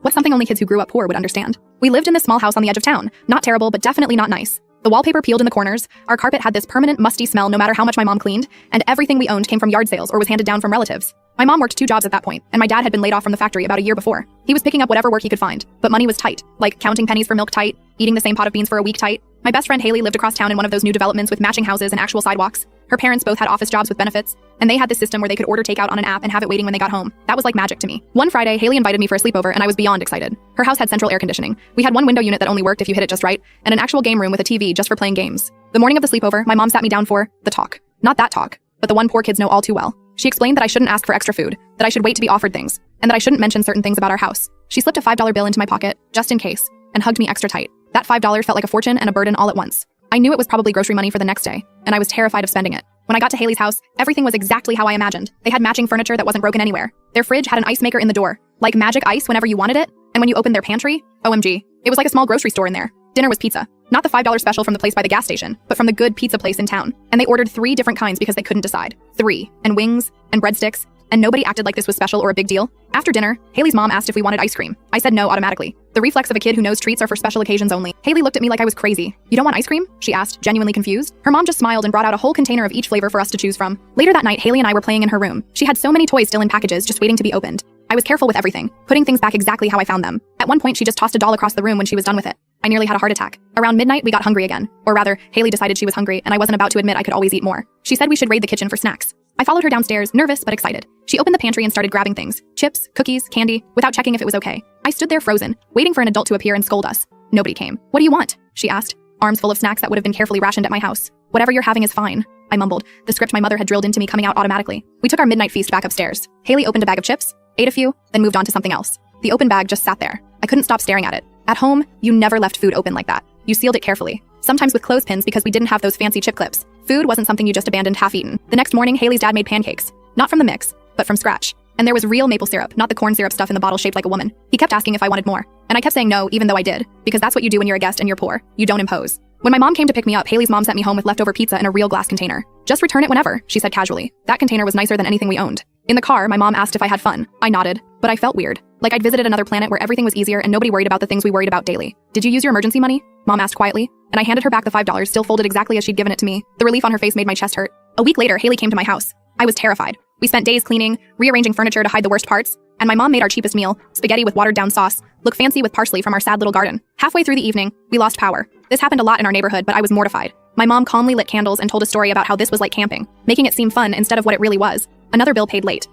What's something only kids who grew up poor would understand? We lived in this small house on the edge of town. Not terrible, but definitely not nice. The wallpaper peeled in the corners, our carpet had this permanent musty smell no matter how much my mom cleaned, and everything we owned came from yard sales or was handed down from relatives. My mom worked 2 jobs at that point, and my dad had been laid off from the factory about a year before. He was picking up whatever work he could find, but money was tight, like counting pennies for milk tight, eating the same pot of beans for a week tight. My best friend Haley lived across town in one of those new developments with matching houses and actual sidewalks. Her parents both had office jobs with benefits, and they had this system where they could order takeout on an app and have it waiting when they got home. That was like magic to me. One Friday, Haley invited me for a sleepover, and I was beyond excited. Her house had central air conditioning. We had one window unit that only worked if you hit it just right, and an actual game room with a TV just for playing games. The morning of the sleepover, my mom sat me down for the talk. Not that talk, but the one poor kids know all too well. She explained that I shouldn't ask for extra food, that I should wait to be offered things, and that I shouldn't mention certain things about our house. She slipped a $5 bill into my pocket, just in case, and hugged me extra tight. That $5 felt like a fortune and a burden all at once. I knew it was probably grocery money for the next day, and I was terrified of spending it. When I got to Haley's house, everything was exactly how I imagined. They had matching furniture that wasn't broken anywhere. Their fridge had an ice maker in the door, like magic ice whenever you wanted it, and when you opened their pantry, OMG, it was like a small grocery store in there. Dinner was pizza. Not the $5 special from the place by the gas station, but from the good pizza place in town. And they ordered 3 different kinds because they couldn't decide. 3. And wings, and breadsticks, and nobody acted like this was special or a big deal. After dinner, Haley's mom asked if we wanted ice cream. I said no automatically. The reflex of a kid who knows treats are for special occasions only. Haley looked at me like I was crazy. "You don't want ice cream?" she asked, genuinely confused. Her mom just smiled and brought out a whole container of each flavor for us to choose from. Later that night, Haley and I were playing in her room. She had so many toys still in packages, just waiting to be opened. I was careful with everything, putting things back exactly how I found them. At one point, she just tossed a doll across the room when she was done with it. I nearly had a heart attack. Around midnight, we got hungry again. Or rather, Haley decided she was hungry, and I wasn't about to admit I could always eat more. She said we should raid the kitchen for snacks. I followed her downstairs, nervous but excited. She opened the pantry and started grabbing things. Chips, cookies, candy, without checking if it was okay. I stood there frozen, waiting for an adult to appear and scold us. Nobody came. "What do you want?" she asked, arms full of snacks that would have been carefully rationed at my house. "Whatever you're having is fine," I mumbled, the script my mother had drilled into me coming out automatically. We took our midnight feast back upstairs. Haley opened a bag of chips, ate a few, then moved on to something else. The open bag just sat there. I couldn't stop staring at it. At home, you never left food open like that. You sealed it carefully, sometimes with clothespins because we didn't have those fancy chip clips. Food wasn't something you just abandoned half-eaten. The next morning, Haley's dad made pancakes. Not from the mix, but from scratch. And there was real maple syrup, not the corn syrup stuff in the bottle shaped like a woman. He kept asking if I wanted more. And I kept saying no, even though I did. Because that's what you do when you're a guest and you're poor. You don't impose. When my mom came to pick me up, Haley's mom sent me home with leftover pizza in a real glass container. "Just return it whenever," she said casually. That container was nicer than anything we owned. In the car, my mom asked if I had fun. I nodded, but I felt weird. Like I'd visited another planet where everything was easier and nobody worried about the things we worried about daily. "Did you use your emergency money?" Mom asked quietly, and I handed her back the $5, still folded exactly as she'd given it to me. The relief on her face made my chest hurt. A week later, Haley came to my house. I was terrified. We spent days cleaning, rearranging furniture to hide the worst parts, and my mom made our cheapest meal, spaghetti with watered-down sauce, look fancy with parsley from our sad little garden. Halfway through the evening, we lost power. This happened a lot in our neighborhood, but I was mortified. My mom calmly lit candles and told a story about how this was like camping, making it seem fun instead of what it really was. Another bill paid late.